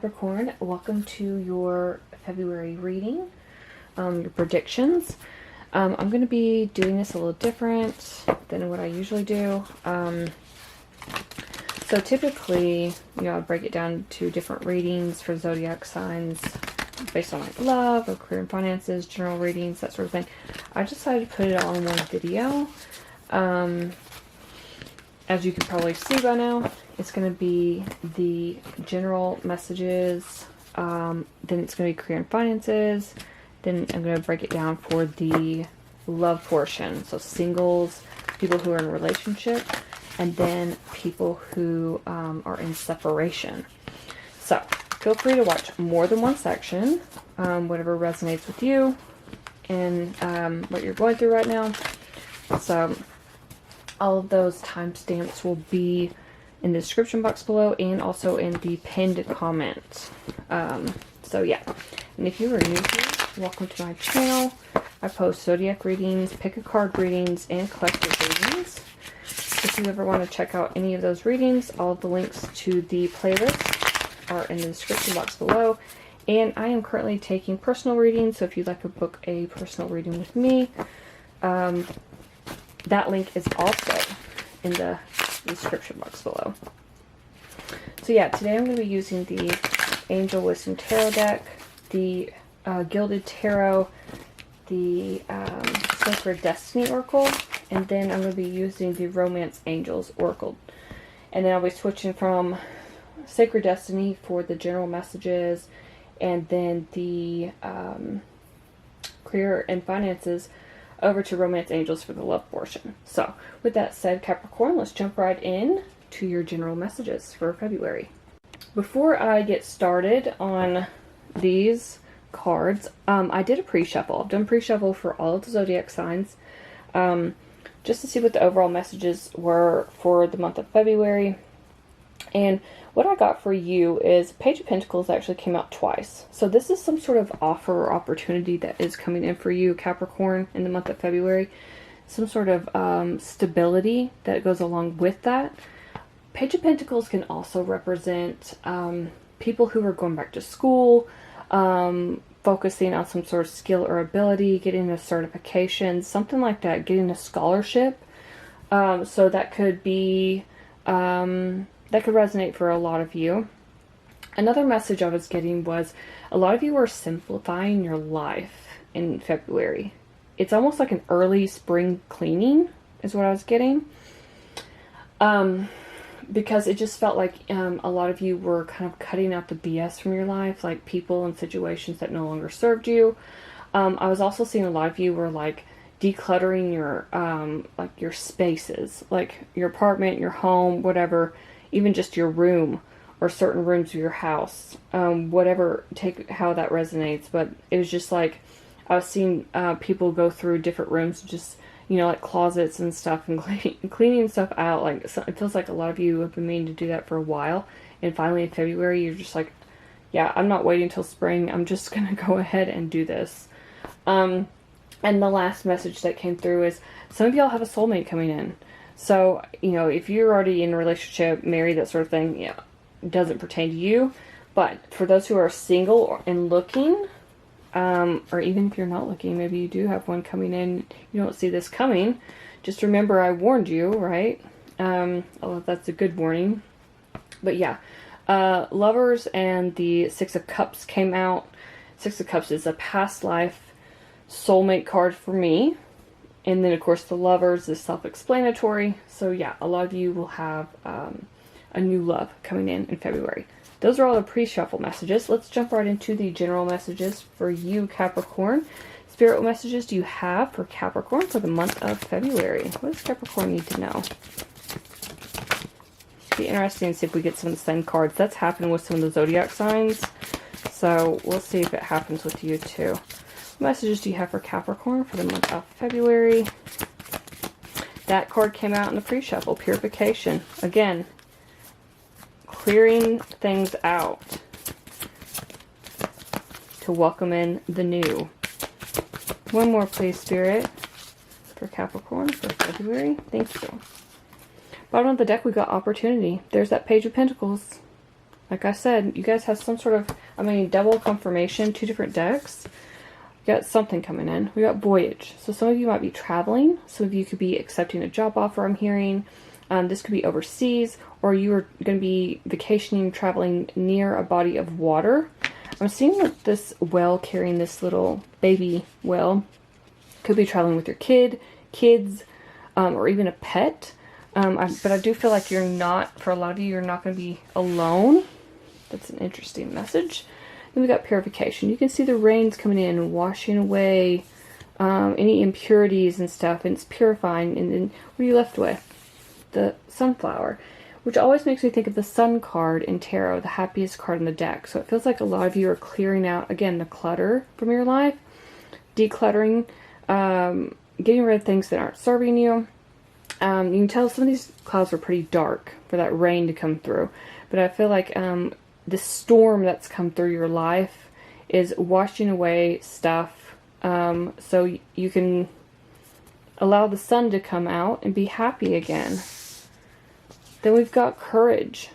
Capricorn, welcome to your February reading, your predictions. I'm going to be doing this a little different than what I usually do. So typically, I break it down to different readings for zodiac signs based on like love or career and finances, general readings, that sort of thing. I decided to put it all in one video. As you can probably see by now, it's going to be the general messages, then it's going to be career and finances, then I'm going to break it down for the love portion, so singles, people who are in a relationship, and then people who are in separation. So feel free to watch more than one section, whatever resonates with you and what you're going through right now. So all of those timestamps will be in the description box below and also in the pinned comment. So yeah, and if you are new here, welcome to my channel. I post zodiac readings, pick a card readings, and collective readings. If you ever want to check out any of those readings, all of the links to the playlist are in the description box below. And I am currently taking personal readings, so if you'd like to book a personal reading with me, that link is also in the description box below. So yeah, today I'm going to be using the Angel Wisdom Tarot deck, the Gilded Tarot, the Sacred Destiny Oracle, and then I'm going to be using the Romance Angels Oracle. And then I'll be switching from Sacred Destiny for the general messages, and then the career and finances over to Romance Angels for the love portion. So, with that said, Capricorn, let's jump right in to your general messages for February. Before I get started on these cards, I did a pre-shuffle. I've done pre-shuffle for all of the zodiac signs, just to see what the overall messages were for the month of February. And what I got for you is Page of Pentacles actually came out twice. So this is some sort of offer or opportunity that is coming in for you, Capricorn, in the month of February. Some sort of stability that goes along with that. Page of Pentacles can also represent people who are going back to school, focusing on some sort of skill or ability, getting a certification, something like that, getting a scholarship. So that could be... that could resonate for a lot of you. Another message I was getting was a lot of you are simplifying your life in February. It's almost like an early spring cleaning is what I was getting. Because it just felt like a lot of you were kind of cutting out the BS from your life, like people and situations that no longer served you. I was also seeing a lot of you were like decluttering your like your spaces, like your apartment, your home, whatever. Even just your room or certain rooms of your house, whatever, take how that resonates. But it was just like, I was seeing people go through different rooms, just, like closets and stuff, and cleaning stuff out. Like, so it feels like a lot of you have been meaning to do that for a while. And finally in February, you're just like, yeah, I'm not waiting till spring. I'm just going to go ahead and do this. And the last message that came through is some of y'all have a soulmate coming in. So, if you're already in a relationship, married, that sort of thing, it doesn't pertain to you. But for those who are single and looking, or even if you're not looking, maybe you do have one coming in, you don't see this coming, just remember I warned you, right? Although that's a good warning. But yeah, Lovers and the Six of Cups came out. Six of Cups is a past life soulmate card for me. And then, of course, the Lovers is self-explanatory. So, yeah, a lot of you will have a new love coming in February. Those are all the pre-shuffle messages. Let's jump right into the general messages for you, Capricorn. Spirit, what messages do you have for Capricorn for the month of February? What does Capricorn need to know? It'd be interesting to see if we get some of the same cards. That's happening with some of the zodiac signs. So, we'll see if it happens with you, too. Messages do you have for Capricorn for the month of February? That card came out in the pre-shuffle. Purification. Again, clearing things out to welcome in the new. One more, please, Spirit, for Capricorn for February. Thank you. Bottom of the deck, we got opportunity. There's that Page of Pentacles. Like I said, you guys have some sort of, I mean, double confirmation, 2 different decks. We got something coming in. We got voyage. So some of you might be traveling. Some of you could be accepting a job offer, I'm hearing. This could be overseas, or you are going to be vacationing, traveling near a body of water. I'm seeing this whale carrying this little baby whale. Could be traveling with your kids, or even a pet. But I do feel like you're not, for a lot of you, you're not going to be alone. That's an interesting message. Then we got purification. You can see the rains coming in and washing away any impurities and stuff, and it's purifying. And then what are you left with? The sunflower, which always makes me think of the sun card in tarot, the happiest card in the deck. So it feels like a lot of you are clearing out, again, the clutter from your life, decluttering, getting rid of things that aren't serving you. You can tell some of these clouds are pretty dark for that rain to come through, but I feel like the storm that's come through your life is washing away stuff, so you can allow the sun to come out and be happy again. Then we've got courage.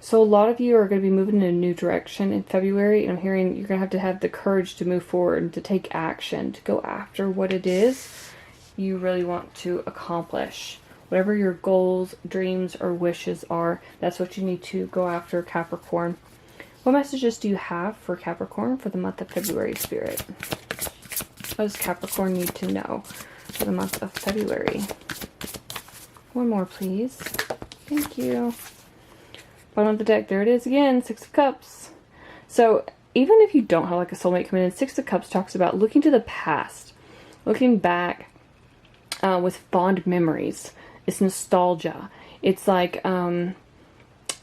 So a lot of you are going to be moving in a new direction in February, and I'm hearing you're going to have the courage to move forward and to take action, to go after what it is you really want to accomplish. Whatever your goals, dreams, or wishes are, that's what you need to go after, Capricorn. What messages do you have for Capricorn for the month of February, Spirit? What does Capricorn need to know for the month of February? One more, please. Thank you. Bottom of the deck, there it is again, 6 of Cups. So even if you don't have like a soulmate coming in, 6 of Cups talks about looking to the past, looking back with fond memories. It's nostalgia. It's like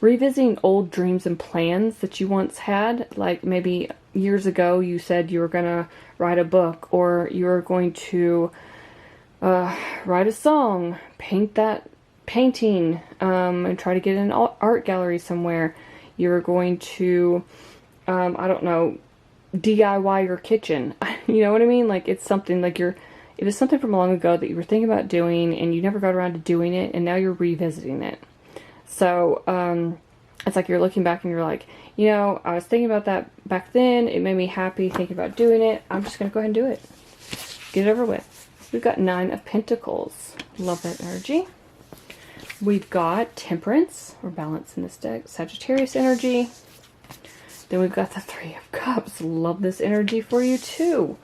revisiting old dreams and plans that you once had. Like maybe years ago you said you were going to write a book, or you were going to write a song, paint that painting, and try to get in an art gallery somewhere. You're going to, I don't know, DIY your kitchen. You know what I mean? Like it's something like it was something from long ago that you were thinking about doing and you never got around to doing it, and now you're revisiting it. So, it's like you're looking back and you're like, you know, I was thinking about that back then. It made me happy thinking about doing it. I'm just going to go ahead and do it. Get it over with. We've got 9 of Pentacles. Love that energy. We've got Temperance, or balance in this deck. Sagittarius energy. Then we've got the 3 of Cups. Love this energy for you too.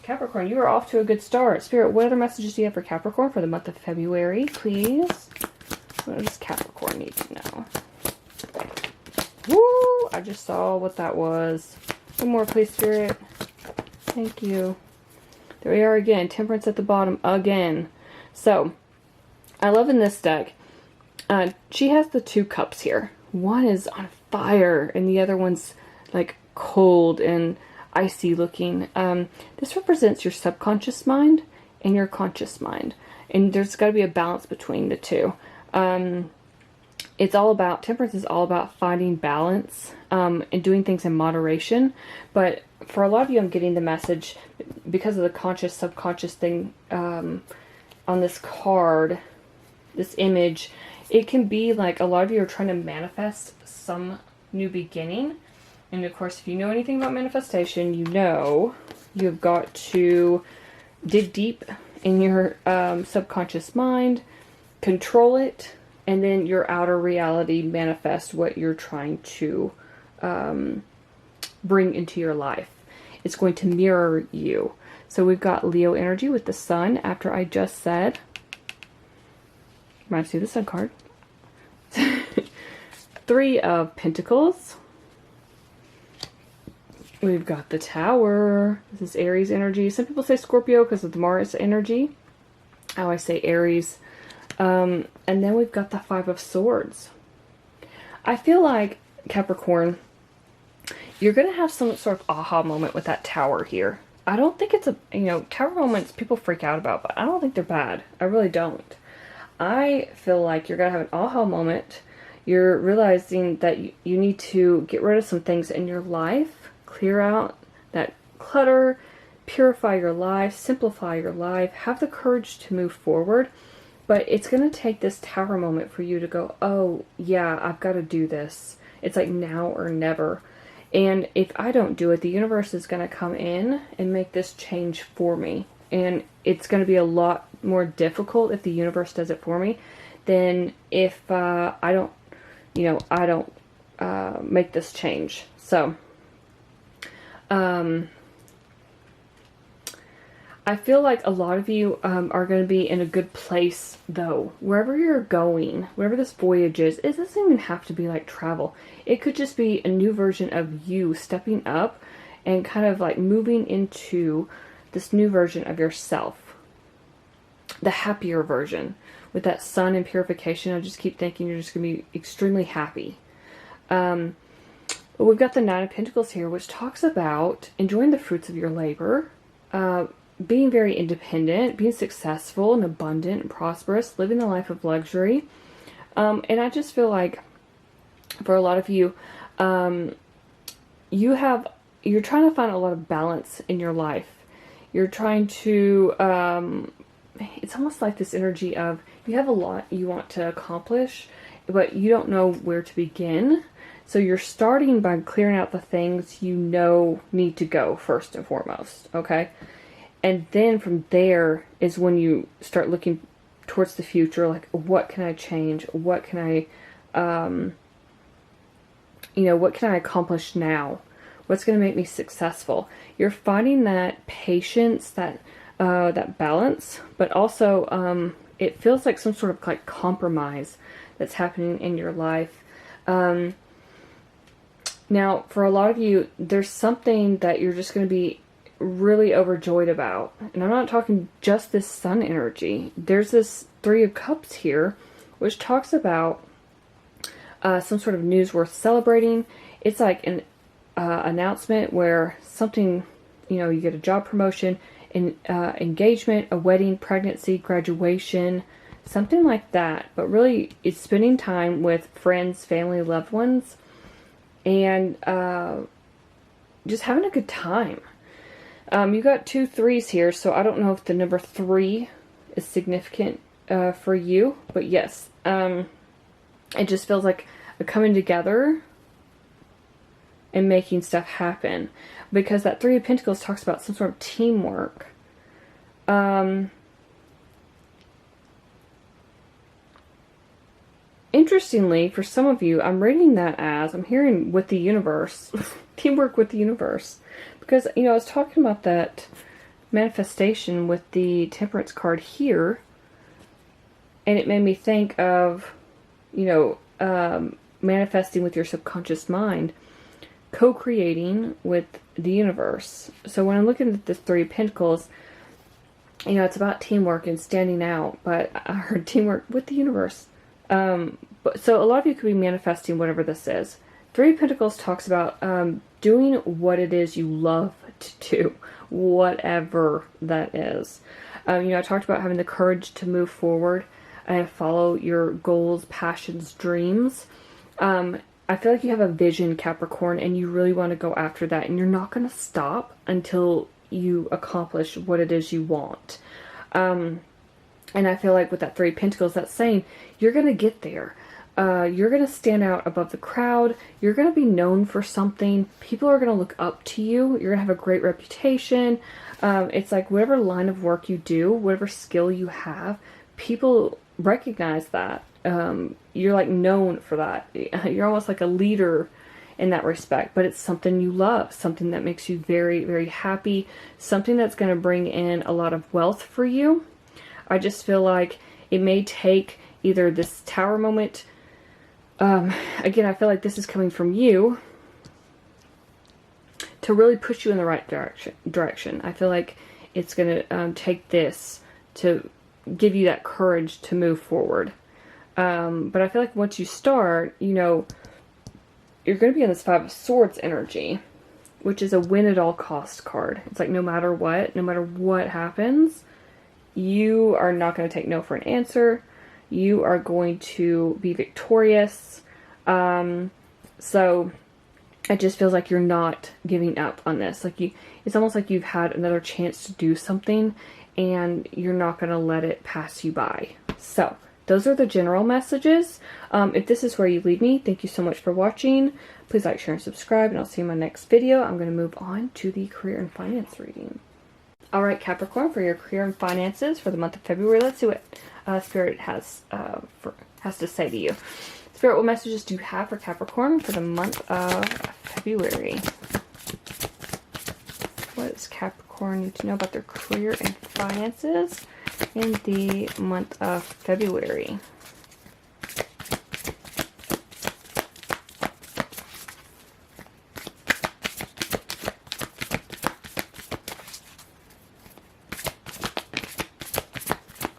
Capricorn, you are off to a good start. Spirit, what other messages do you have for Capricorn for the month of February, please? What does Capricorn need to know? Woo! I just saw what that was. One more, please, Spirit. Thank you. There we are again. Temperance at the bottom again. So, I love in this deck, she has the 2 cups here. One is on fire and the other one's like cold and icy looking. This represents your subconscious mind and your conscious mind. And there's got to be a balance between the two. It's all about, Temperance is all about finding balance and doing things in moderation. But for a lot of you, I'm getting the message because of the conscious subconscious thing on this card, this image. It can be like a lot of you are trying to manifest some new beginning. And of course, if you know anything about manifestation, you know you've got to dig deep in your subconscious mind, control it, and then your outer reality manifest what you're trying to bring into your life. It's going to mirror you. So we've got Leo energy with the Sun, after I just said. Might see the Sun card. 3 of Pentacles. We've got the Tower. This is Aries energy. Some people say Scorpio because of the Mars energy. I always say Aries. And then we've got the 5 of Swords. I feel like, Capricorn, you're going to have some sort of aha moment with that Tower here. I don't think it's a, you know, Tower moments people freak out about, but I don't think they're bad. I really don't. I feel like you're going to have an aha moment. You're realizing that you need to get rid of some things in your life, clear out that clutter, purify your life, simplify your life, have the courage to move forward. But it's going to take this Tower moment for you to go, oh, yeah, I've got to do this. It's like now or never. And if I don't do it, the universe is going to come in and make this change for me. And it's going to be a lot more difficult if the universe does it for me than if I don't, make this change. So, I feel like a lot of you are going to be in a good place, though. Wherever you're going, wherever this voyage is, it doesn't even have to be like travel. It could just be a new version of you stepping up and kind of like moving into this new version of yourself. The happier version. With that sun and purification, I just keep thinking you're just going to be extremely happy. But we've got the Nine of Pentacles here, which talks about enjoying the fruits of your labor, being very independent, being successful and abundant and prosperous, living the life of luxury. And I just feel like for a lot of you, you're trying to find a lot of balance in your life. You're trying to, it's almost like this energy of you have a lot you want to accomplish, but you don't know where to begin. So you're starting by clearing out the things you know need to go first and foremost, okay? And then from there is when you start looking towards the future, like, what can I change? What can I, what can I accomplish now? What's going to make me successful? You're finding that patience, that balance, but also it feels like some sort of like compromise that's happening in your life. Now, for a lot of you, there's something that you're just going to be really overjoyed about. And I'm not talking just this sun energy. There's this Three of Cups here, which talks about some sort of news worth celebrating. It's like an announcement where something, you get a job promotion, an engagement, a wedding, pregnancy, graduation, something like that. But really, it's spending time with friends, family, loved ones, and just having a good time. You got 2 3s here, so I don't know if the number 3 is significant for you, but yes, it just feels like a coming together and making stuff happen, because that Three of Pentacles talks about some sort of teamwork. Interestingly, for some of you, I'm reading that as, I'm hearing with the universe, teamwork with the universe. Because, I was talking about that manifestation with the Temperance card here, and it made me think of, manifesting with your subconscious mind, co-creating with the universe. So when I'm looking at this Three of Pentacles, it's about teamwork and standing out, but I heard teamwork with the universe. So a lot of you could be manifesting whatever this is. Three of Pentacles talks about doing what it is you love to do, whatever that is. I talked about having the courage to move forward and follow your goals, passions, dreams. I feel like you have a vision, Capricorn, and you really want to go after that, and you're not going to stop until you accomplish what it is you want. And I feel like with that Three of Pentacles, that's saying you're going to get there. You're going to stand out above the crowd. You're going to be known for something. People are going to look up to you. You're going to have a great reputation. It's like whatever line of work you do, whatever skill you have, people recognize that. You're like known for that. You're almost like a leader in that respect, but it's something you love, something that makes you very, very happy, something that's going to bring in a lot of wealth for you. I just feel like it may take either this Tower moment. Again, I feel like this is coming from you to really push you in the right direction. I feel like it's going to take this to give you that courage to move forward. But I feel like once you start, you're going to be in this Five of Swords energy, which is a win at all cost card. It's like no matter what happens, you are not going to take no for an answer. You are going to be victorious. So it just feels like you're not giving up on this. It's almost like you've had another chance to do something and you're not going to let it pass you by. So those are the general messages. If this is where you lead me, thank you so much for watching. Please like, share, and subscribe, and I'll see you in my next video. I'm going to move on to the career and finance reading. Alright, Capricorn, for your career and finances for the month of February, let's see what Spirit has to say to you. Spirit, what messages do you have for Capricorn for the month of February? What does Capricorn need to know about their career and finances in the month of February?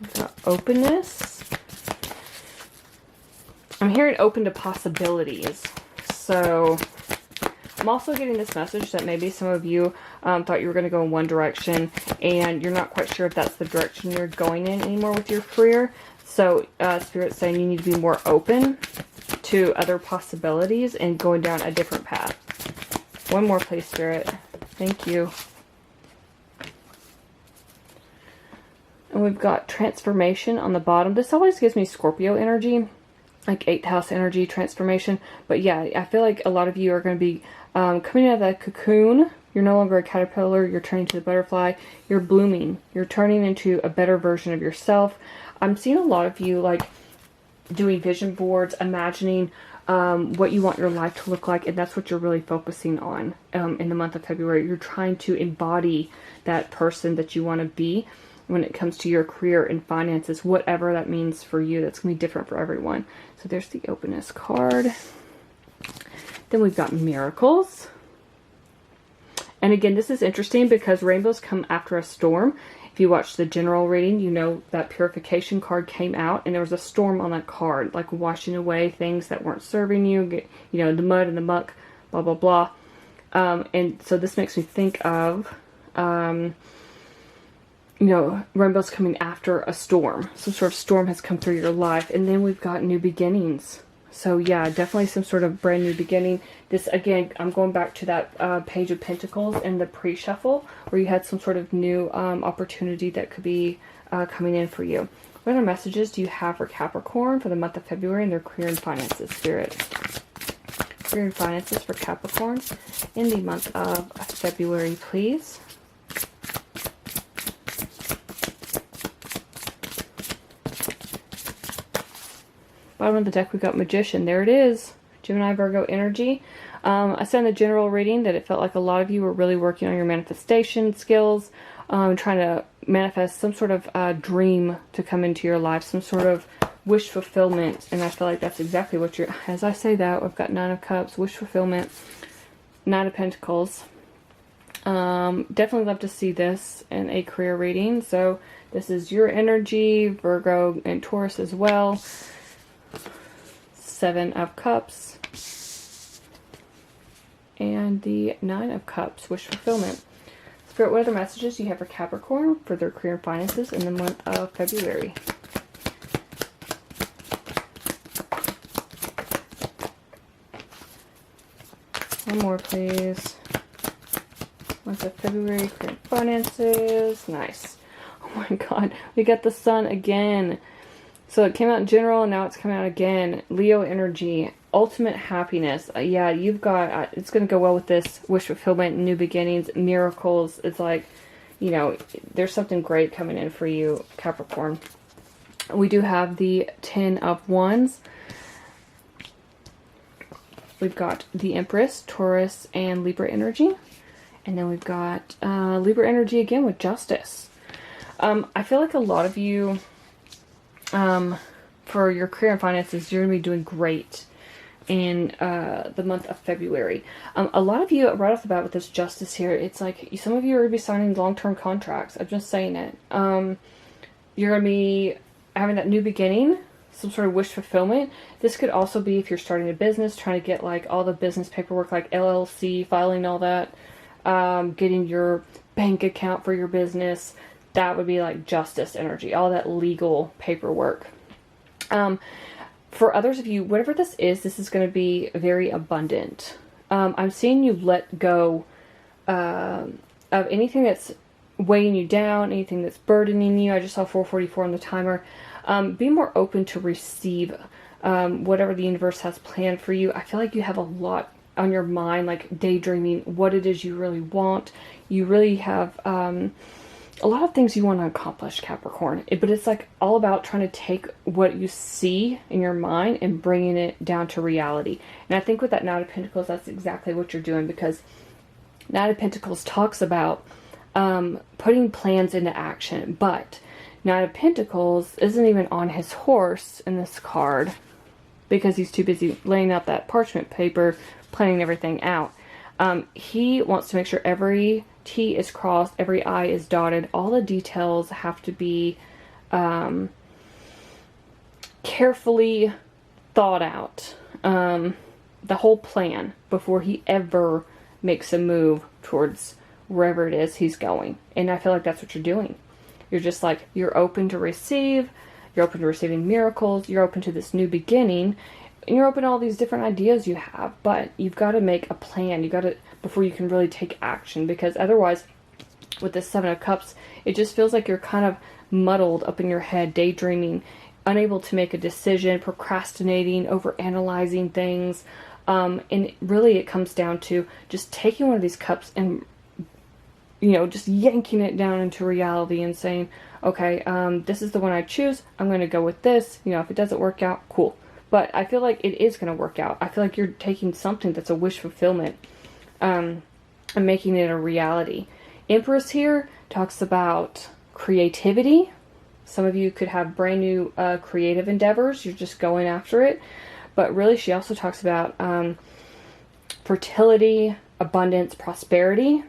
We've got openness. I'm hearing open to possibilities. So I'm also getting this message that maybe some of you thought you were going to go in one direction and you're not quite sure if that's the direction you're going in anymore with your career. So Spirit's saying you need to be more open to other possibilities and going down a different path. One more, please, Spirit. Thank you. And we've got transformation on the bottom. This always gives me Scorpio energy, like 8th house energy, transformation. But yeah, I feel like a lot of you are going to be coming out of that cocoon. You're no longer a caterpillar. You're turning to the butterfly. You're blooming. You're turning into a better version of yourself. I'm seeing a lot of you like doing vision boards, imagining what you want your life to look like, and that's what you're really focusing on in the month of February. You're trying to embody that person that you want to be when it comes to your career and finances, whatever that means for you. That's going to be different for everyone. So there's the openness card. Then we've got miracles. And again, this is interesting because rainbows come after a storm. If you watch the general reading, you know that purification card came out and there was a storm on that card, like washing away things that weren't serving you, you know, the mud and the muck, blah, blah, blah. And so this makes me think of, you know, rainbows coming after a storm. Some sort of storm has come through your life. And then we've got new beginnings. So yeah, definitely some sort of brand new beginning. This, again, I'm going back to that Page of Pentacles in the pre-shuffle where you had some sort of new opportunity that could be coming in for you. What other messages do you have for Capricorn for the month of February and their career and finances, Spirit? Career and finances for Capricorn in the month of February, please. Bottom of the deck, we've got Magician. There it is. Gemini, Virgo energy. I said in the general reading that it felt like a lot of you were really working on your manifestation skills, trying to manifest some sort of dream to come into your life, some sort of wish fulfillment. And I feel like that's exactly what you're, as I say that, I've got 9 of Cups, wish fulfillment, 9 of Pentacles. Definitely love to see this in a career reading. So this is your energy, Virgo and Taurus as well. 7 of Cups and the 9 of Cups, wish fulfillment. Spirit, what other messages do you have for Capricorn for their career and finances in the month of February? One more, please. Month of February, career and finances. Nice. Oh my God, we got the Sun again. So it came out in general, and now it's coming out again. Leo energy, ultimate happiness. Yeah, you've got, it's going to go well with this wish fulfillment, new beginnings, miracles. It's like, you know, there's something great coming in for you, Capricorn. We do have the 10 of Wands. We've got the Empress, Taurus, and Libra energy. And then we've got Libra energy again with Justice. I feel like a lot of you... for your career and finances, you're going to be doing great in the month of February. A lot of you, right off the bat with this Justice here, it's like some of you are going to be signing long-term contracts. I'm just saying it. You're going to be having that new beginning, some sort of wish fulfillment. This could also be if you're starting a business, trying to get like all the business paperwork, like LLC, filing all that, getting your bank account for your business. That would be like Justice energy, all that legal paperwork. For others of you, whatever this is going to be very abundant. I'm seeing you let go of anything that's weighing you down, anything that's burdening you. I just saw 444 on the timer. Be more open to receive whatever the universe has planned for you. I feel like you have a lot on your mind, like daydreaming what it is you really want. You really have a lot of things you want to accomplish, Capricorn. But it's like all about trying to take what you see in your mind and bringing it down to reality. And I think with that Knight of Pentacles, that's exactly what you're doing, because Knight of Pentacles talks about putting plans into action. But Knight of Pentacles isn't even on his horse in this card because he's too busy laying out that parchment paper, planning everything out. He wants to make sure every T is crossed, every I is dotted. All the details have to be carefully thought out. The whole plan before he ever makes a move towards wherever it is he's going. And I feel like that's what you're doing. You're just like, you're open to receive. You're open to receiving miracles. You're open to this new beginning. And you're open to all these different ideas you have. But you've got to make a plan. You got to, before you can really take action. Because otherwise, with this Seven of Cups, it just feels like you're kind of muddled up in your head, daydreaming, unable to make a decision, procrastinating, overanalyzing things. And really it comes down to just taking one of these cups and, you know, just yanking it down into reality and saying, okay, this is the one I choose. I'm going to go with this. You know, if it doesn't work out, cool. But I feel like it is going to work out. I feel like you're taking something that's a wish fulfillment and making it a reality. Empress here talks about creativity. Some of you could have brand new creative endeavors. You're just going after it. But really, she also talks about fertility, abundance, prosperity.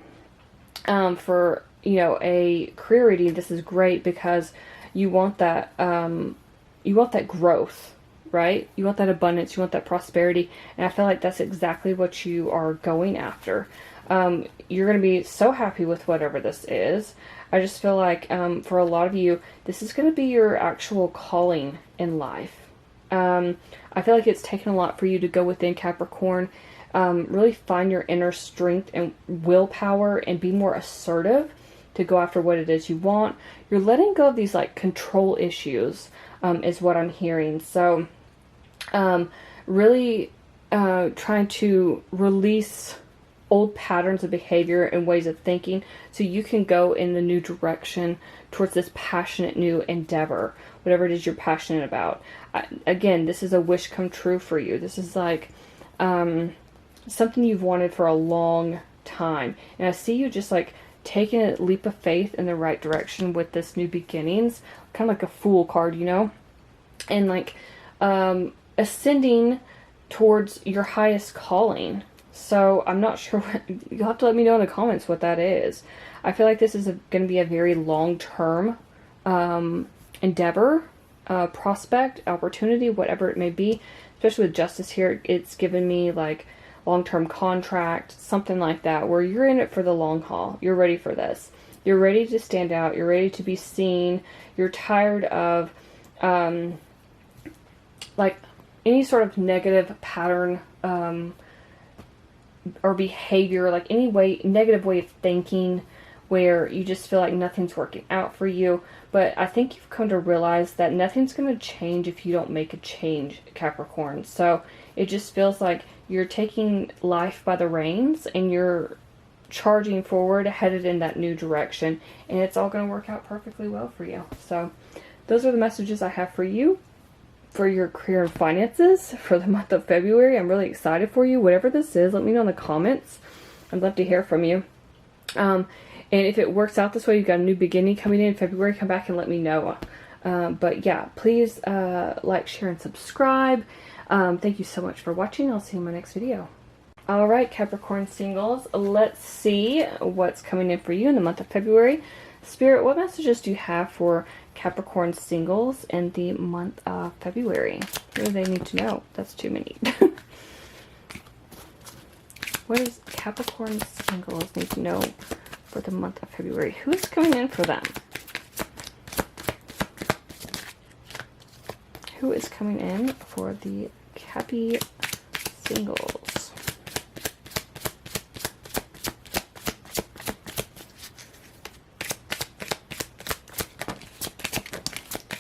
For, you know, a career reading, this is great because you want that growth, right? You want that abundance, you want that prosperity, and I feel like that's exactly what you are going after. You're going to be so happy with whatever this is. I just feel like for a lot of you, this is going to be your actual calling in life. I feel like it's taken a lot for you to go within, Capricorn. Really find your inner strength and willpower and be more assertive to go after what it is you want. You're letting go of these like control issues is what I'm hearing. So really trying to release old patterns of behavior and ways of thinking so you can go in the new direction towards this passionate new endeavor, whatever it is you're passionate about. Again, this is a wish come true for you. This is like something you've wanted for a long time. And I see you just like taking a leap of faith in the right direction with this new beginnings. Kind of like a Fool card, you know? And like ascending towards your highest calling. So I'm not sure what, you'll have to let me know in the comments what that is. I feel like this is going to be a very long-term endeavor, prospect, opportunity, whatever it may be. Especially with Justice here, it's given me like long-term contract, something like that, where you're in it for the long haul. You're ready for this. You're ready to stand out. You're ready to be seen. You're tired of like any sort of negative pattern or behavior, like any negative way of thinking where you just feel like nothing's working out for you. But I think you've come to realize that nothing's going to change if you don't make a change, Capricorn. So it just feels like you're taking life by the reins and you're charging forward, headed in that new direction. And it's all going to work out perfectly well for you. So those are the messages I have for you for your career and finances for the month of February. I'm really excited for you. Whatever this is, let me know in the comments. I'd love to hear from you. And if it works out this way, you've got a new beginning coming in February, come back and let me know. But yeah, please like, share, and subscribe. Thank you so much for watching. I'll see you in my next video. Alright, Capricorn singles, let's see what's coming in for you in the month of February. Spirit, what messages do you have for Capricorn singles in the month of February? What do they need to know? That's too many. What does Capricorn singles need to know for the month of February? Who's coming in for them? Who is coming in for the Cappy singles?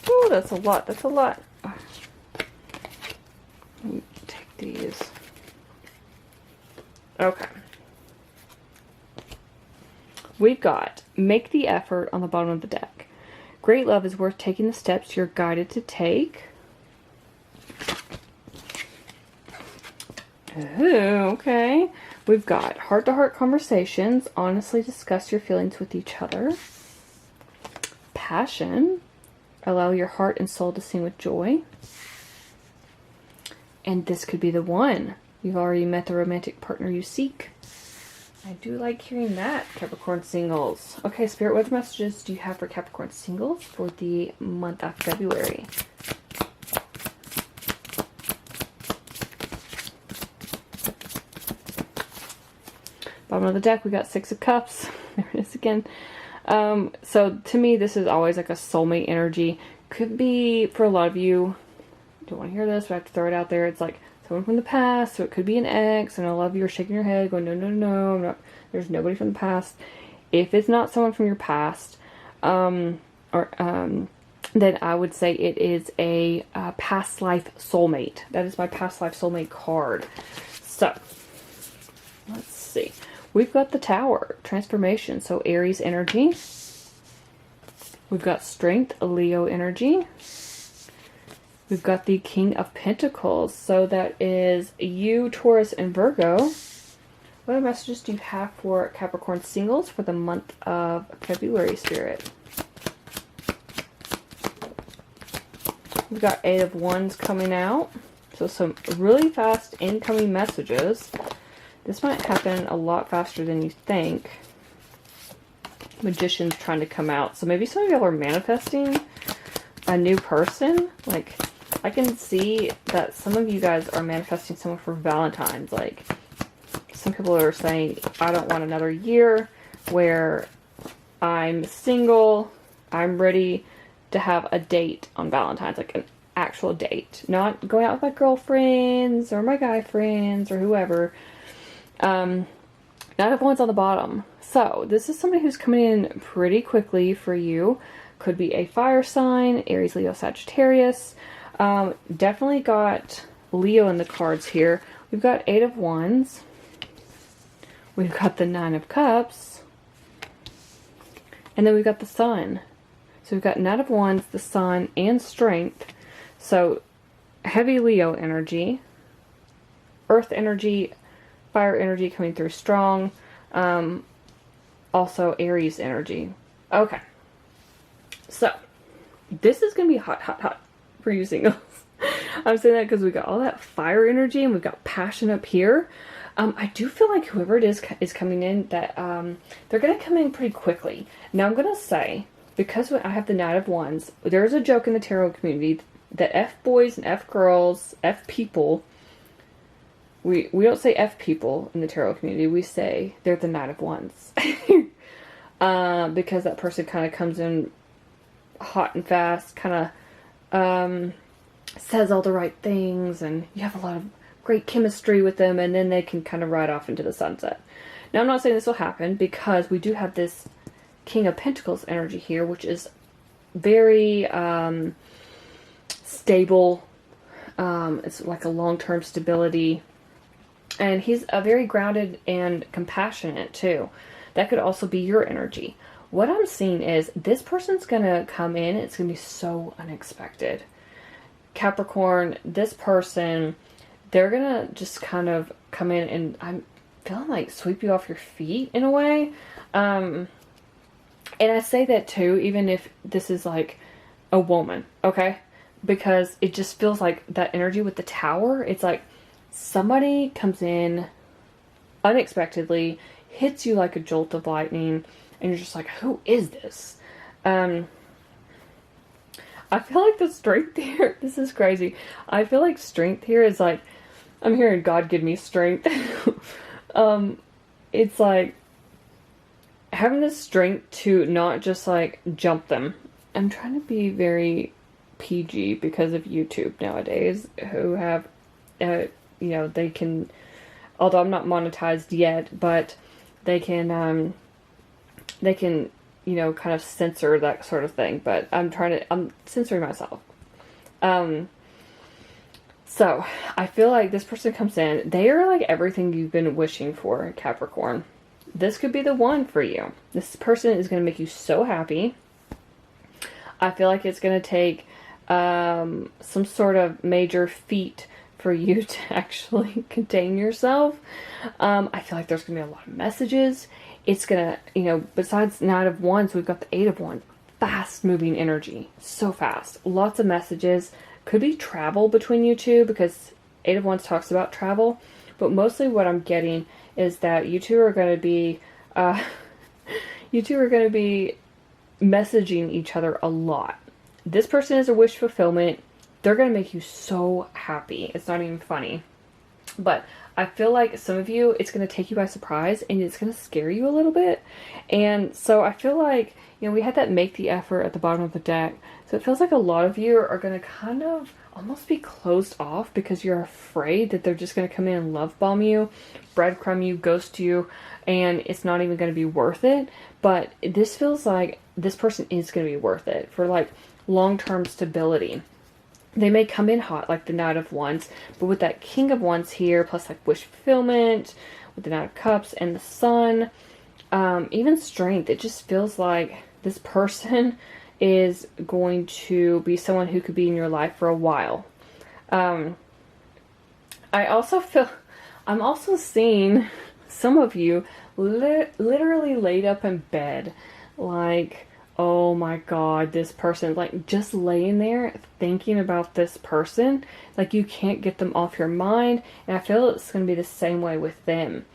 Ooh, that's a lot. That's a lot. Let me take these. Okay. We've got make the effort on the bottom of the deck. Great love is worth taking the steps you're guided to take. Ooh, okay. We've got heart-to-heart conversations. Honestly discuss your feelings with each other. Passion. Allow your heart and soul to sing with joy. And this could be the one. You've already met the romantic partner you seek. I do like hearing that, Capricorn singles. Okay, Spirit, what messages do you have for Capricorn singles for the month of February? Bottom of the deck, we got Six of Cups. There it is again. So to me, this is always like a soulmate energy. Could be, for a lot of you, don't want to hear this, but I have to throw it out there. It's like someone from the past, so it could be an ex, and a lot of you are shaking your head, going, no, no, no, I'm not, there's nobody from the past. If it's not someone from your past, then I would say it is a past life soulmate. That is my past life soulmate card. So, let's see. We've got the Tower, transformation, so Aries energy. We've got strength, Leo energy. We've got the King of Pentacles, so that is you, Taurus, and Virgo. What other messages do you have for Capricorn singles for the month of February, Spirit? We've got Eight of Wands coming out, so some really fast incoming messages. This might happen a lot faster than you think. Magician's trying to come out, so maybe some of y'all are manifesting a new person. Like, I can see that some of you guys are manifesting someone for Valentine's. Like, some people are saying, I don't want another year where I'm single. I'm ready to have a date on Valentine's, like an actual date. Not going out with my girlfriends or my guy friends or whoever. Nine of Wands on the bottom. So, this is somebody who's coming in pretty quickly for you. Could be a fire sign, Aries, Leo, Sagittarius. Definitely got Leo in the cards here. We've got Eight of Wands. We've got the Nine of Cups. And then we've got the Sun. So we've got Nine of Wands, the Sun, and Strength. So heavy Leo energy. Earth energy, fire energy coming through strong. Also Aries energy. Okay. So this is going to be hot, hot, hot for you singles. I'm saying that because we got all that fire energy and we've got passion up here. I do feel like whoever it is coming in, that they're going to come in pretty quickly. Now I'm going to say, because I have the Knight of Wands, there's a joke in the tarot community that F-boys and F-girls, F-people, we don't say F-people in the tarot community, we say they're the Knight of Wands. Because that person kind of comes in hot and fast, kind of says all the right things, and you have a lot of great chemistry with them, and then they can kind of ride off into the sunset. Now, I'm not saying this will happen, because we do have this King of Pentacles energy here, which is very stable. It's like a long-term stability, and he's a very grounded and compassionate too. That could also be your energy. What I'm seeing is this person's gonna come in, it's gonna be so unexpected. Capricorn, this person, they're gonna just kind of come in and I'm feeling like sweep you off your feet in a way. And I say that too, even if this is like a woman, okay? Because it just feels like that energy with the Tower, it's like somebody comes in unexpectedly, hits you like a jolt of lightning, and you're just like, who is this? I feel like the strength here, this is crazy. I feel like strength here is like, I'm hearing God give me strength. It's like having the strength to not just like jump them. I'm trying to be very PG because of YouTube nowadays, who have, you know, they can, although I'm not monetized yet, but they can you know, kind of censor that sort of thing, but I'm censoring myself. So I feel like this person comes in, they are like everything you've been wishing for, Capricorn. This could be the one for you. This person is going to make you so happy. I feel like it's going to take some sort of major feat for you to actually contain yourself. I feel like there's going to be a lot of messages. It's going to, you know, besides Knight of Wands, we've got the Eight of Wands. Fast moving energy. So fast. Lots of messages. Could be travel between you two, because Eight of Wands talks about travel. But mostly what I'm getting is that you two are going to be, messaging each other a lot. This person is a wish fulfillment. They're going to make you so happy. It's not even funny. But I feel like some of you, it's going to take you by surprise and it's going to scare you a little bit. And so I feel like, you know, we had that make the effort at the bottom of the deck. So it feels like a lot of you are going to kind of almost be closed off because you're afraid that they're just going to come in and love bomb you, breadcrumb you, ghost you, and it's not even going to be worth it. But this feels like this person is going to be worth it for like long-term stability. They may come in hot like the Knight of Wands, but with that King of Wands here, plus like wish fulfillment, with the Knight of Cups and the Sun, even strength, it just feels like this person is going to be someone who could be in your life for a while. I'm also seeing some of you literally laid up in bed, like, oh my god, this person, like just laying there thinking about this person, like you can't get them off your mind. And I feel it's going to be the same way with them.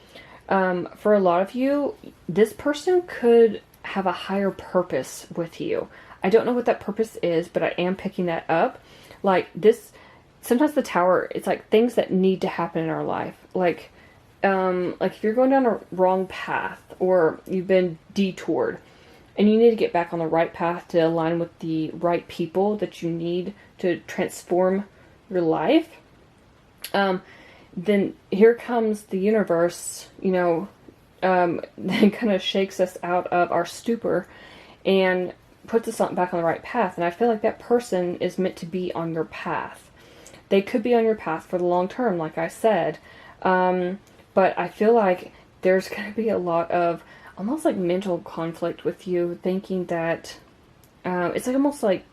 For a lot of you, this person could have a higher purpose with you. I don't know what that purpose is, but I am picking that up. Like this, sometimes the Tower, it's like things that need to happen in our life. Like if you're going down a wrong path or you've been detoured and you need to get back on the right path to align with the right people that you need to transform your life, then here comes the universe, you know, then kind of shakes us out of our stupor and puts us back on the right path. And I feel like that person is meant to be on your path. They could be on your path for the long term, like I said. But I feel like there's going to be a lot of almost like mental conflict with you, thinking that it's like almost like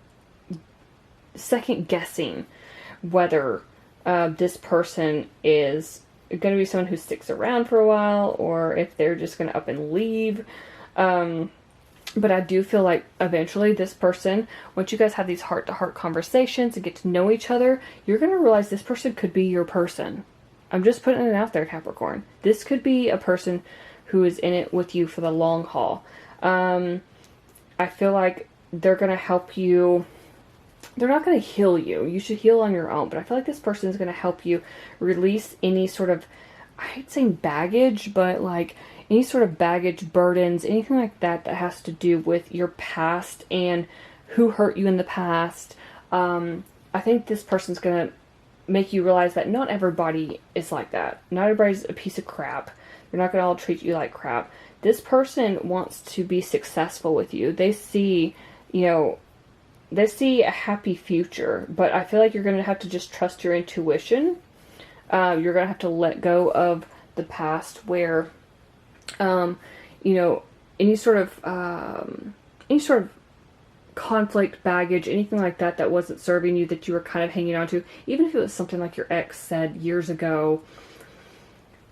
second guessing whether this person is going to be someone who sticks around for a while or if they're just going to up and leave. But I do feel like eventually this person, once you guys have these heart-to-heart conversations and get to know each other, you're going to realize this person could be your person. I'm just putting it out there, Capricorn. This could be a person who is in it with you for the long haul. I feel like they're going to help you. They're not going to heal you. You should heal on your own. But I feel like this person is going to help you release any sort of, I'd say baggage, but like any sort of baggage, burdens, anything like that that has to do with your past and who hurt you in the past. I think this person's going to make you realize that not everybody is like that. Not everybody's a piece of crap. They're not going to all treat you like crap. This person wants to be successful with you. They see, you know, they see a happy future, but I feel like you're going to have to just trust your intuition. You're going to have to let go of the past where, you know, any sort of conflict, baggage, anything like that that wasn't serving you, that you were kind of hanging on to, even if it was something like your ex said years ago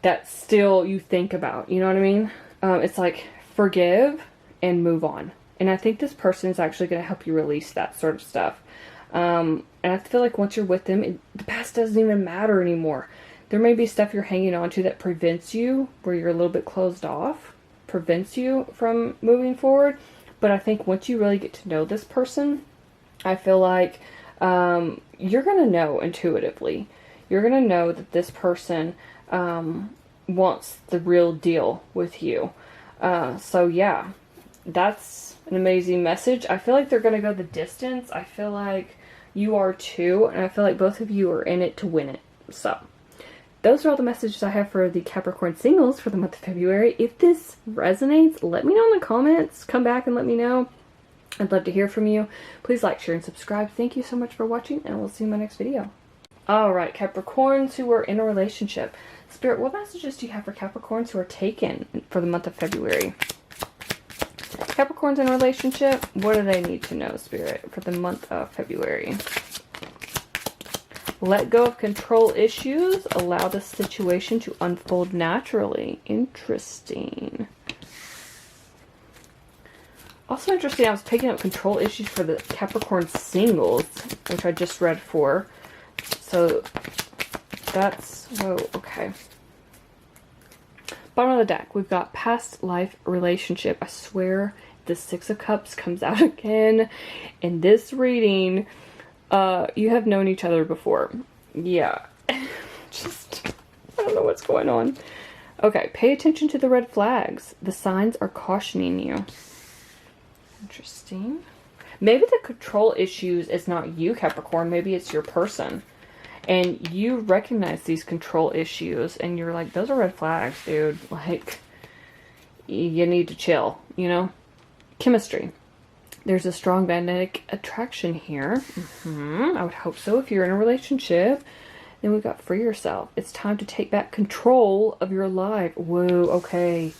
that still you think about, you know what I mean? It's like forgive and move on. And I think this person is actually going to help you release that sort of stuff. And I feel like once you're with them, the past doesn't even matter anymore. There may be stuff you're hanging on to that prevents you, where you're a little bit closed off, prevents you from moving forward. But I think once you really get to know this person, I feel like you're going to know intuitively. You're going to know that this person wants the real deal with you. So yeah, that's an amazing message. I feel like they're going to go the distance. I feel like you are too. And I feel like both of you are in it to win it. So those are all the messages I have for the Capricorn singles for the month of February. If this resonates, let me know in the comments. Come back and let me know. I'd love to hear from you. Please like, share, and subscribe. Thank you so much for watching, and we'll see you in my next video. Alright, Capricorns who are in a relationship. Spirit, what messages do you have for Capricorns who are taken for the month of February? Capricorns in a relationship, what do they need to know, Spirit, for the month of February? Let go of control issues. Allow the situation to unfold naturally. Interesting. Also interesting, I was picking up control issues for the Capricorn singles, which I just read for. So that's, whoa, okay. Bottom of the deck, we've got past life relationship. I swear the Six of Cups comes out again in this reading. You have known each other before. Yeah. Just, I don't know what's going on. Okay, pay attention to the red flags. The signs are cautioning you. Interesting. Maybe the control issues is not you, Capricorn. Maybe it's your person. And you recognize these control issues and you're like, those are red flags, dude. Like, you need to chill, you know? Chemistry. There's a strong magnetic attraction here. I would hope so if you're in a relationship. Then we've got free yourself. It's time to take back control of your life. Whoa, okay.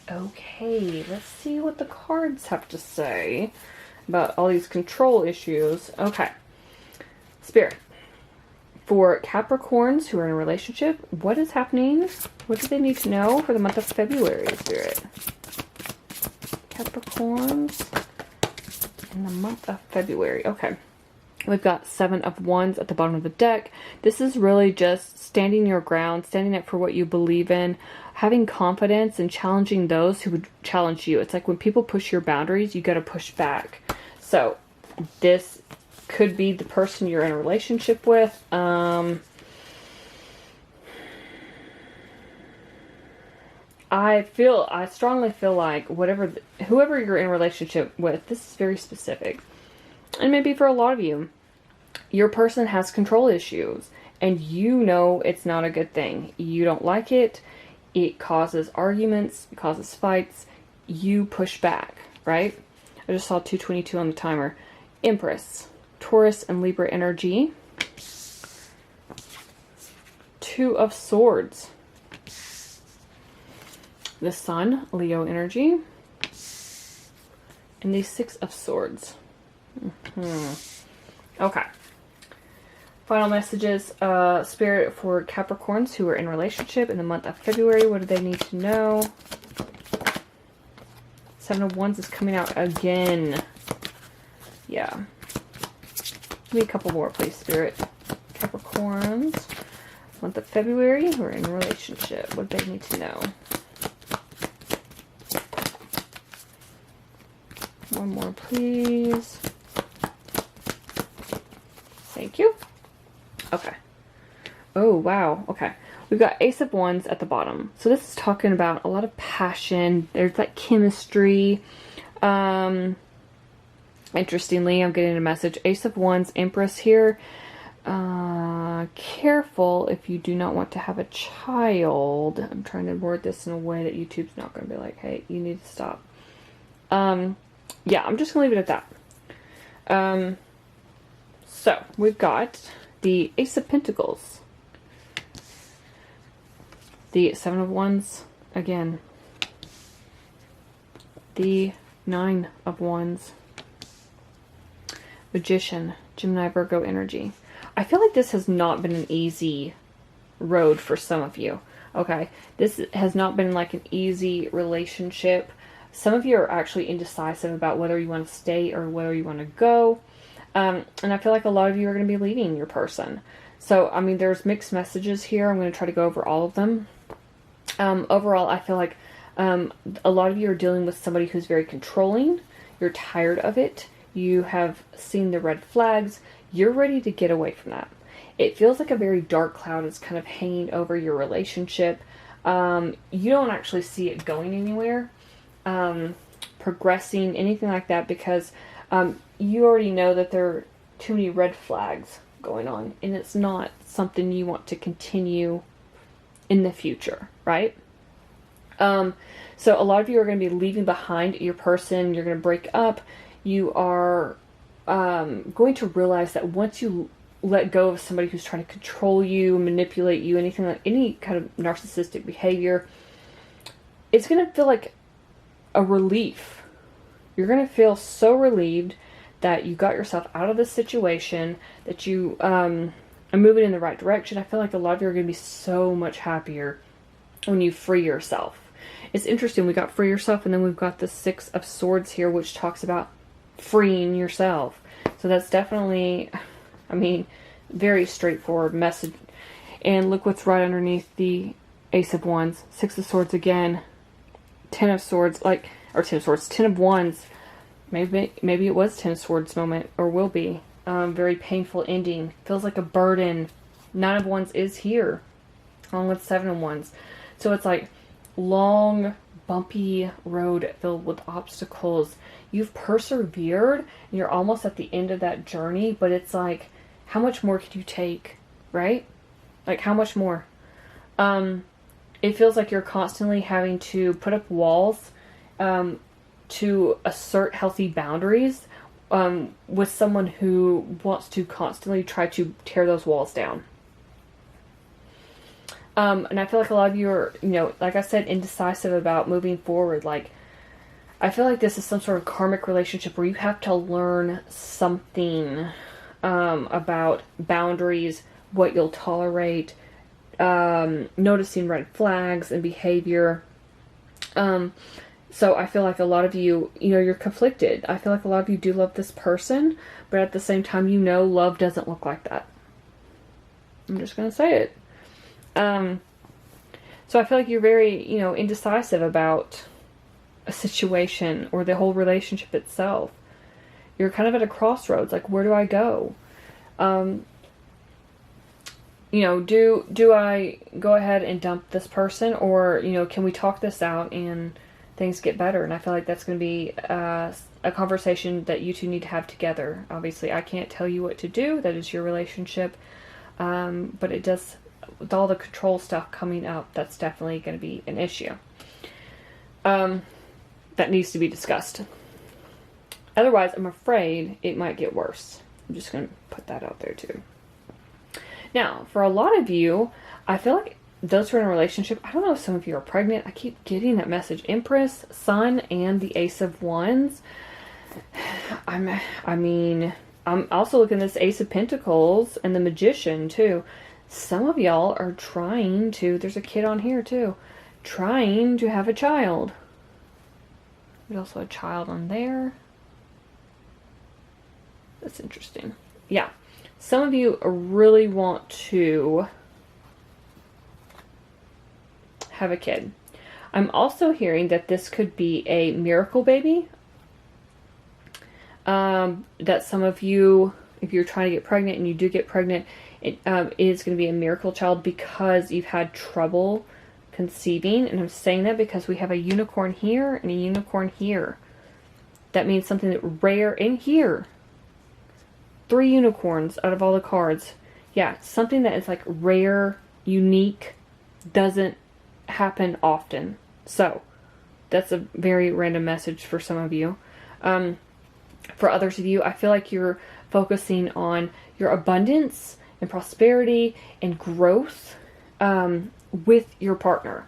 Okay, let's see what the cards have to say about all these control issues. Okay. Spirit. For Capricorns who are in a relationship, what is happening? What do they need to know for the month of February, Spirit? Capricorns in the month of February. Okay. We've got Seven of Wands at the bottom of the deck. This is really just standing your ground, standing up for what you believe in, having confidence and challenging those who would challenge you. It's like when people push your boundaries, you got to push back. So this could be the person you're in a relationship with. I strongly feel like whoever you're in a relationship with, this is very specific. And maybe for a lot of you, your person has control issues and you know it's not a good thing. You don't like it. It causes arguments, it causes fights. You push back, right? I just saw 222 on the timer. Empress, Taurus and Libra energy. Two of Swords. The Sun, Leo energy. And the Six of Swords. Okay. Final messages. Spirit for Capricorns who are in a relationship in the month of February. What do they need to know? Seven of Wands is coming out again. Yeah. Give me a couple more, please, Spirit. Capricorns. Month of February who are in a relationship. What do they need to know? One more, please. Thank you. Okay. Oh, wow. Okay. We've got Ace of Wands at the bottom. So this is talking about a lot of passion. There's like chemistry. Interestingly, I'm getting a message. Ace of Wands, Empress here. Careful if you do not want to have a child. I'm trying to word this in a way that YouTube's not going to be like, hey, you need to stop. Yeah, I'm just going to leave it at that. So, we've got the Ace of Pentacles. The Seven of Wands again. The Nine of Wands. Magician, Gemini, Virgo energy. I feel like this has not been an easy road for some of you. Okay, this has not been like an easy relationship. Some of you are actually indecisive about whether you want to stay or whether you want to go. And I feel like a lot of you are going to be leading your person. So, I mean, there's mixed messages here. I'm going to try to go over all of them. Overall, I feel like a lot of you are dealing with somebody who's very controlling. You're tired of it. You have seen the red flags. You're ready to get away from that. It feels like a very dark cloud is kind of hanging over your relationship. You don't actually see it going anywhere. Progressing, anything like that, because you already know that there are too many red flags going on, and it's not something you want to continue in the future, right? So a lot of you are going to be leaving behind your person. You're going to break up. You are going to realize that once you let go of somebody who's trying to control you, manipulate you, anything like any kind of narcissistic behavior, it's going to feel like a relief. You're going to feel so relieved that you got yourself out of this situation, that you are moving in the right direction. I feel like a lot of you are going to be so much happier when you free yourself. It's interesting, we got free yourself, and then we've got the Six of Swords here, which talks about freeing yourself. So that's definitely, I mean, very straightforward message. And look what's right underneath the Ace of Wands. Six of Swords again. Ten of Swords, Ten of Wands. Maybe it was Ten of Swords moment, or will be. Very painful ending. Feels like a burden. Nine of Wands is here, along with Seven of Wands. So it's like long, bumpy road filled with obstacles. You've persevered, and you're almost at the end of that journey, but it's like, how much more could you take, right? Like, how much more? It feels like you're constantly having to put up walls to assert healthy boundaries with someone who wants to constantly try to tear those walls down. And I feel like a lot of you are, like I said, indecisive about moving forward. Like, I feel like this is some sort of karmic relationship where you have to learn something about boundaries, what you'll tolerate, noticing red flags and behavior. So I feel like a lot of you, you're conflicted. I feel like a lot of you do love this person, but at the same time, love doesn't look like that. I'm just going to say it. So I feel like you're very, indecisive about a situation or the whole relationship itself. You're kind of at a crossroads. Like, where do I go? Do I go ahead and dump this person, or, can we talk this out and things get better? And I feel like that's going to be a conversation that you two need to have together. Obviously, I can't tell you what to do. That is your relationship. But it does, with all the control stuff coming up, that's definitely going to be an issue. That needs to be discussed. Otherwise, I'm afraid it might get worse. I'm just going to put that out there too. Now, for a lot of you, I feel like those who are in a relationship, I don't know if some of you are pregnant. I keep getting that message. Empress, Sun, and the Ace of Wands. I'm also looking at this Ace of Pentacles and the Magician too. Some of y'all are trying to, there's a kid on here too, trying to have a child. There's also a child on there. That's interesting. Yeah. Some of you really want to have a kid. I'm also hearing that this could be a miracle baby. That some of you, if you're trying to get pregnant and you do get pregnant, it is going to be a miracle child because you've had trouble conceiving. And I'm saying that because we have a unicorn here and a unicorn here. That means something that rare in here. 3 unicorns out of all the cards. Yeah, something that is like rare, unique, doesn't happen often. So, that's a very random message for some of you. For others of you, I feel like you're focusing on your abundance and prosperity and growth with your partner.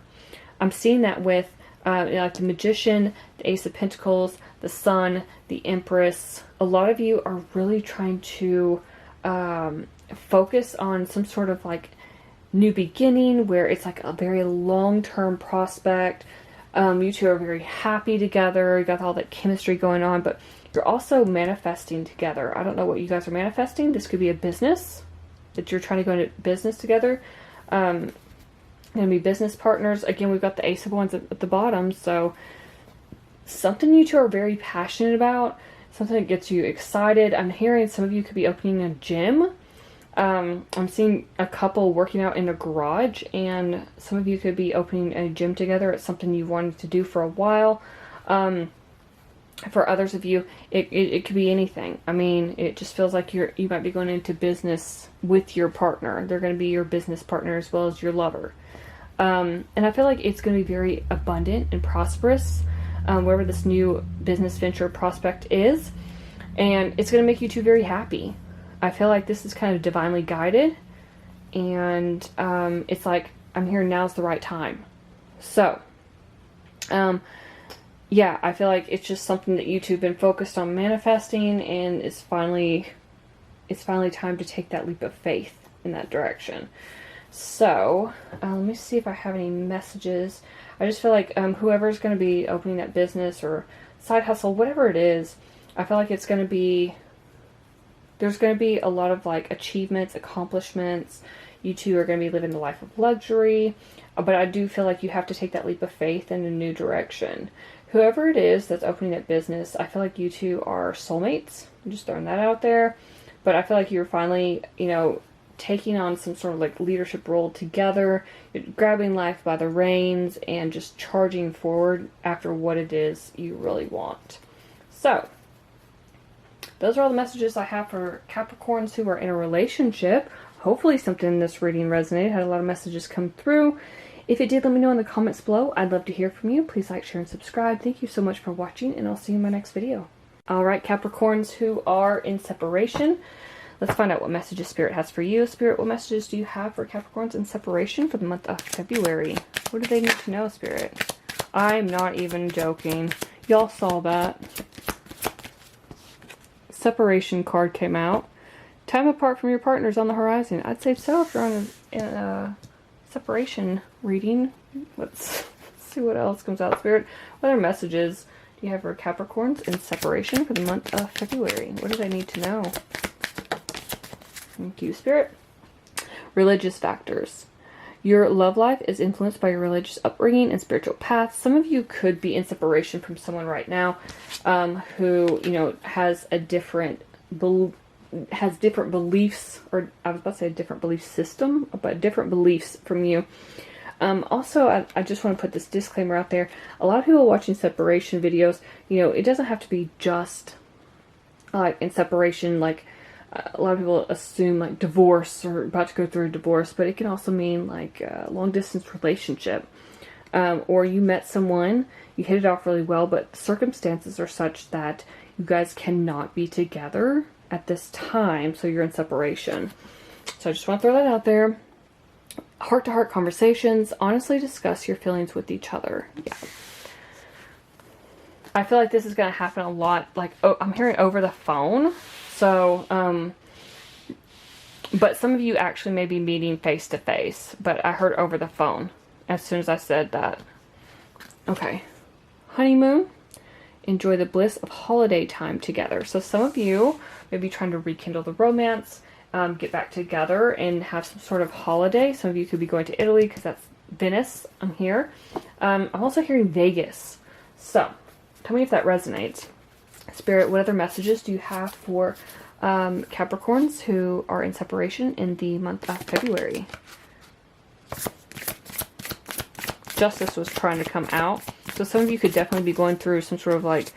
I'm seeing that with like the Magician, the Ace of Pentacles, the Sun, the Empress. A lot of you are really trying to focus on some sort of like new beginning where it's like a very long-term prospect. You two are very happy together. You got all that chemistry going on, but you're also manifesting together. I don't know what you guys are manifesting. This could be a business that you're trying to go into business together. Going to be business partners. Again, we've got the Ace of Wands at the bottom, so something you two are very passionate about, something that gets you excited. I'm hearing some of you could be opening a gym. I'm seeing a couple working out in a garage, and some of you could be opening a gym together. It's something you've wanted to do for a while. For others of you, it could be anything. I mean, it just feels like you might be going into business with your partner. They're going to be your business partner as well as your lover. And I feel like it's going to be very abundant and prosperous, wherever this new business venture prospect is. And it's going to make you two very happy. I feel like this is kind of divinely guided. And it's like, I'm here, now's the right time. So, yeah, I feel like it's just something that you two have been focused on manifesting, and it's finally time to take that leap of faith in that direction. So, let me see if I have any messages. I just feel like whoever's going to be opening that business or side hustle, whatever it is, I feel like it's going to be, there's going to be a lot of like achievements, accomplishments. You two are going to be living the life of luxury, but I do feel like you have to take that leap of faith in a new direction. Whoever it is that's opening that business, I feel like you two are soulmates. I'm just throwing that out there. But I feel like you're finally, you know, taking on some sort of like leadership role together, you're grabbing life by the reins and just charging forward after what it is you really want. So, those are all the messages I have for Capricorns who are in a relationship. Hopefully something in this reading resonated. Had a lot of messages come through. If it did, let me know in the comments below. I'd love to hear from you. Please like, share, and subscribe. Thank you so much for watching, and I'll see you in my next video. Alright, Capricorns who are in separation. Let's find out what messages Spirit has for you. Spirit, what messages do you have for Capricorns in separation for the month of February? What do they need to know, Spirit? I'm not even joking. Y'all saw that. Separation card came out. Time apart from your partners on the horizon. I'd say so if you're on a separation reading. Let's see what else comes out, Spirit. What other messages do you have for Capricorns in separation for the month of February? What do they need to know? Thank you, Spirit. Religious factors. Your love life is influenced by your religious upbringing and spiritual path. Some of you could be in separation from someone right now who, you know, has a different different beliefs, or I was about to say a different belief system, but different beliefs from you. Also, I just want to put this disclaimer out there. A lot of people watching separation videos, you know, it doesn't have to be just like in separation, like a lot of people assume like divorce or about to go through a divorce, but it can also mean like a long distance relationship. Or you met someone, you hit it off really well, but circumstances are such that you guys cannot be together at this time, so you're in separation. So I just want to throw that out there. Heart-to-heart conversations. Honestly discuss your feelings with each other. Yeah. I feel like this is going to happen a lot. Like, oh, I'm hearing over the phone. So, but some of you actually may be meeting face-to-face. But I heard over the phone as soon as I said that. Okay. Honeymoon. Enjoy the bliss of holiday time together. So some of you may be trying to rekindle the romance, get back together and have some sort of holiday. Some of you could be going to Italy because that's Venice. I'm here. I'm also hearing Vegas. So tell me if that resonates. Spirit, what other messages do you have for Capricorns who are in separation in the month of February? Justice was trying to come out. So some of you could definitely be going through some sort of like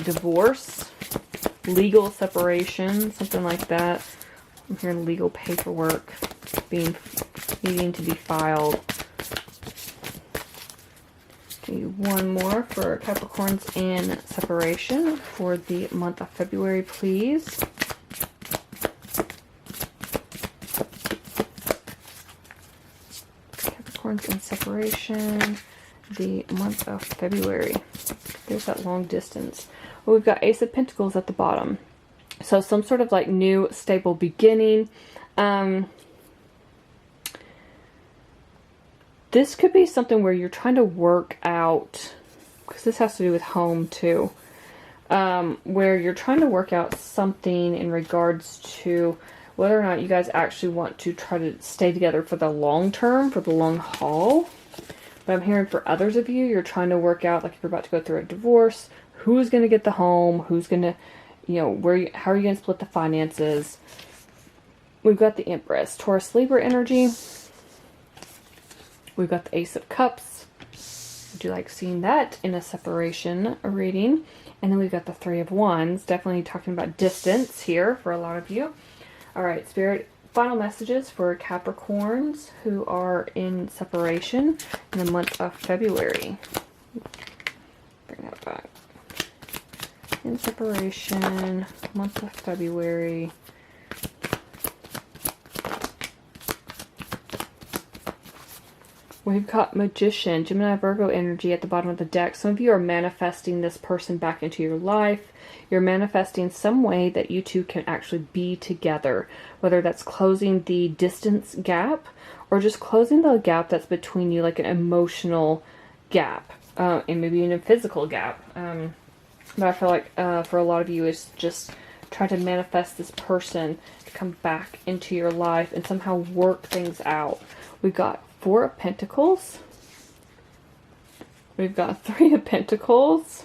divorce, legal separation, something like that. I'm hearing legal paperwork needing to be filed. Okay, one more for Capricorns in separation for the month of February, please. Capricorns in separation, the month of February. There's that long distance. Well, we've got Ace of Pentacles at the bottom. So some sort of like new stable beginning. This could be something where you're trying to work out, because this has to do with home too, where you're trying to work out something in regards to whether or not you guys actually want to try to stay together for the long term, for the long haul. But I'm hearing for others of you, you're trying to work out, like if you're about to go through a divorce, who's going to get the home, who's going to, you know, how are you going to split the finances? We've got the Empress, Taurus, Libra energy. We've got the Ace of Cups. Would you like seeing that in a separation reading? And then we've got the Three of Wands. Definitely talking about distance here for a lot of you. All right, Spirit, final messages for Capricorns who are in separation in the month of February. Bring that back. In separation, month of February. We've got Magician, Gemini, Virgo energy at the bottom of the deck. Some of you are manifesting this person back into your life. You're manifesting some way that you two can actually be together. Whether that's closing the distance gap or just closing the gap that's between you, like an emotional gap. And maybe even a physical gap. But I feel like for a lot of you, it's just trying to manifest this person to come back into your life and somehow work things out. We've got Four of Pentacles. We've got Three of Pentacles.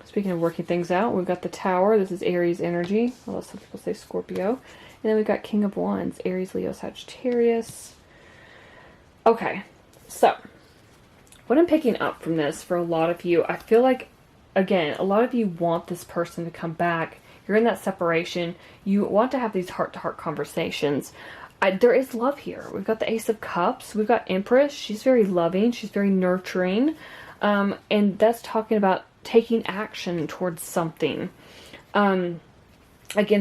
Speaking of working things out, we've got the Tower. This is Aries energy, although some people say Scorpio. And then we've got King of Wands, Aries, Leo, Sagittarius. Okay, so what I'm picking up from this for a lot of you, I feel like, again, a lot of you want this person to come back. You're in that separation. You want to have these heart-to-heart conversations. There is love here. We've got the Ace of Cups. We've got Empress. She's very loving. She's very nurturing. And that's talking about taking action towards something. Again,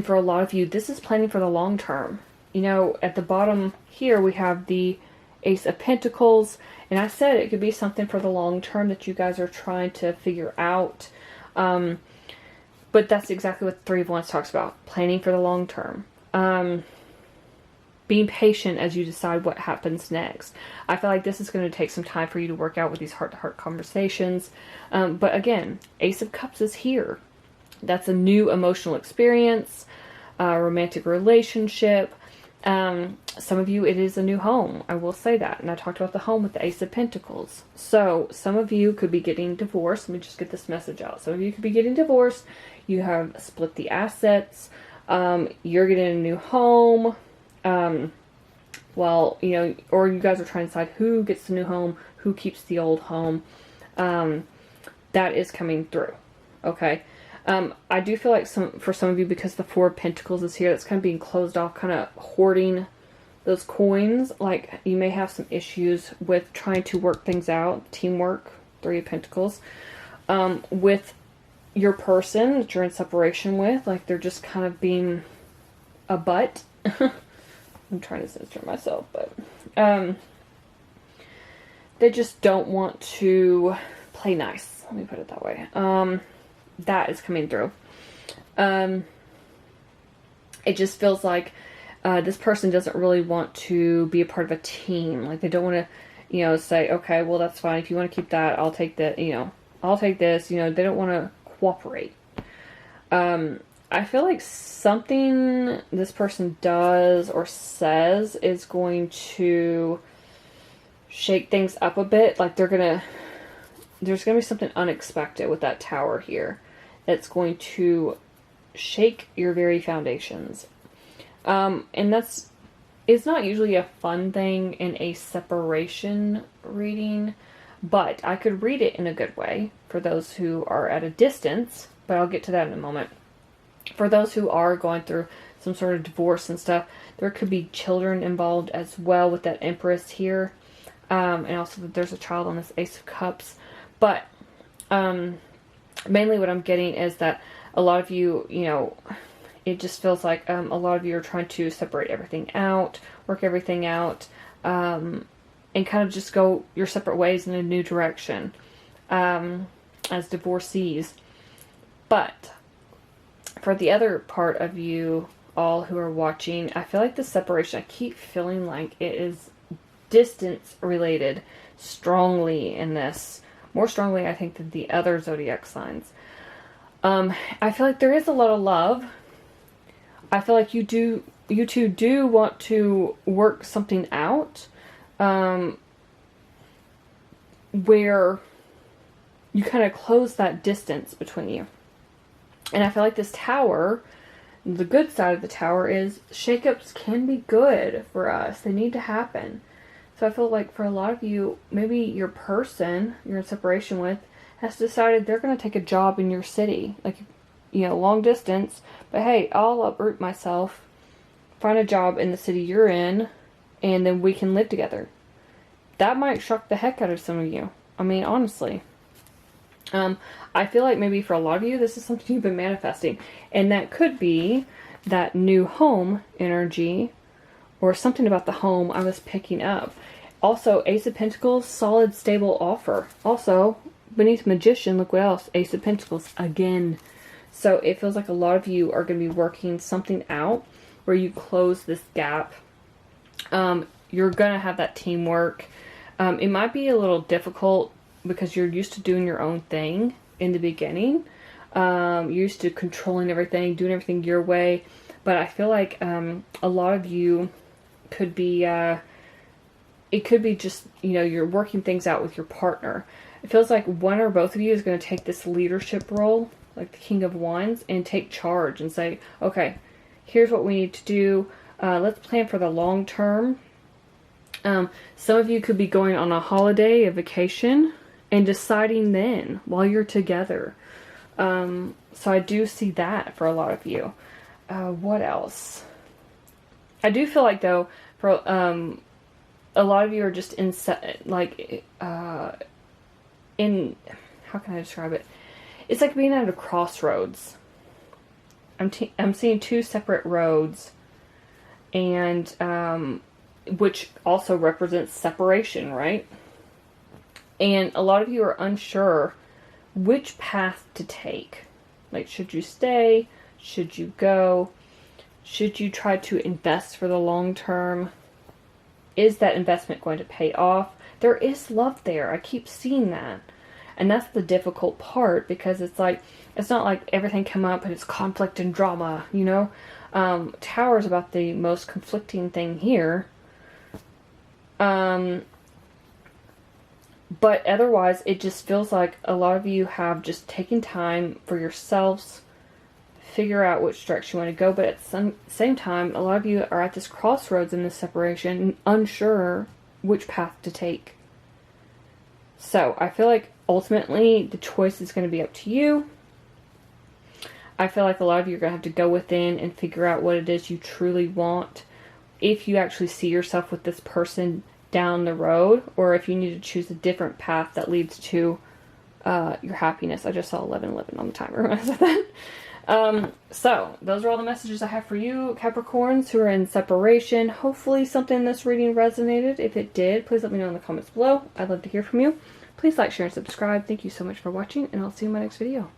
for a lot of you, this is planning for the long term. You know, at the bottom here, we have the Ace of Pentacles. And I said it could be something for the long term that you guys are trying to figure out. But that's exactly what Three of Wands talks about. Planning for the long term. Being patient as you decide what happens next. I feel like this is going to take some time for you to work out with these heart-to-heart conversations. But again, Ace of Cups is here. That's a new emotional experience, romantic relationship. Some of you, it is a new home. I will say that. And I talked about the home with the Ace of Pentacles. So some of you could be getting divorced. Let me just get this message out. Some of you could be getting divorced. You have split the assets. You're getting a new home. Well, you know, or you guys are trying to decide who gets the new home, who keeps the old home. That is coming through. Okay. I do feel like for some of you, because the Four of Pentacles is here, that's kind of being closed off, kind of hoarding those coins. Like, you may have some issues with trying to work things out, teamwork, Three of Pentacles, with your person that you're in separation with. Like, they're just kind of being a butt. I'm trying to censor myself, but they just don't want to play nice. Let me put it that way. That is coming through. It just feels like this person doesn't really want to be a part of a team. Like, they don't want to, you know, say, okay, well, that's fine. If you want to keep that, I'll take that, you know, I'll take this. You know, they don't want to cooperate. I feel like something this person does or says is going to shake things up a bit. Like, there's going to be something unexpected with that Tower here. That's going to shake your very foundations. And it's not usually a fun thing in a separation reading, but I could read it in a good way for those who are at a distance, but I'll get to that in a moment. For those who are going through some sort of divorce and stuff, there could be children involved as well with that Empress here. And also there's a child on this Ace of Cups. But mainly what I'm getting is that a lot of you, you know, it just feels like a lot of you are trying to separate everything out, work everything out, and kind of just go your separate ways in a new direction as divorcees. But for the other part of you all who are watching, I feel like the separation, I keep feeling like it is distance related strongly in this. More strongly, I think, than the other zodiac signs. I feel like there is a lot of love. I feel like you two do want to work something out, where you kind of close that distance between you. And I feel like this Tower, the good side of the Tower is shakeups can be good for us. They need to happen. So I feel like for a lot of you, maybe your person you're in separation with has decided they're going to take a job in your city. Like, you know, long distance. But hey, I'll uproot myself find a job in the city you're in, and then we can live together. That might shock the heck out of some of you. I mean, honestly. I feel like maybe for a lot of you, this is something you've been manifesting. And that could be that new home energy, or something about the home I was picking up. Also, Ace of Pentacles, solid, stable offer. Also, beneath Magician, look what else. Ace of Pentacles again. So it feels like a lot of you are going to be working something out where you close this gap. You're going to have that teamwork. It might be a little difficult because you're used to doing your own thing in the beginning. You're used to controlling everything, doing everything your way. But I feel like a lot of you could be, it could be just, you know, you're working things out with your partner. It feels like one or both of you is going to take this leadership role, like the King of Wands, and take charge and say, okay, here's what we need to do. Let's plan for the long term. Some of you could be going on a holiday, a vacation, and deciding then while you're together. So I do see that for a lot of you. What else? I do feel like, though, for a lot of you are just in, how can I describe it? It's like being at a crossroads. I'm seeing two separate roads, and which also represents separation, right? And a lot of you are unsure which path to take. Like, should you stay? Should you go? Should you try to invest for the long term? Is that investment going to pay off? There is love there. I keep seeing that. And that's the difficult part, because it's like, it's not like everything come up and it's conflict and drama, you know? Tower is about the most conflicting thing here. But otherwise, it just feels like a lot of you have just taken time for yourselves, figure out which direction you want to go. But at the same time, a lot of you are at this crossroads in this separation, unsure which path to take. So I feel like ultimately the choice is going to be up to you. I feel like a lot of you are going to have to go within and figure out what it is you truly want. If you actually see yourself with this person down the road, or if you need to choose a different path that leads to your happiness. I just saw 11:11 on the timer when I said that. So those are all the messages I have for you, Capricorns, who are in separation. Hopefully something in this reading resonated. If it did, please let me know in the comments below. I'd love to hear from you. Please like, share, and subscribe. Thank you so much for watching, and I'll see you in my next video.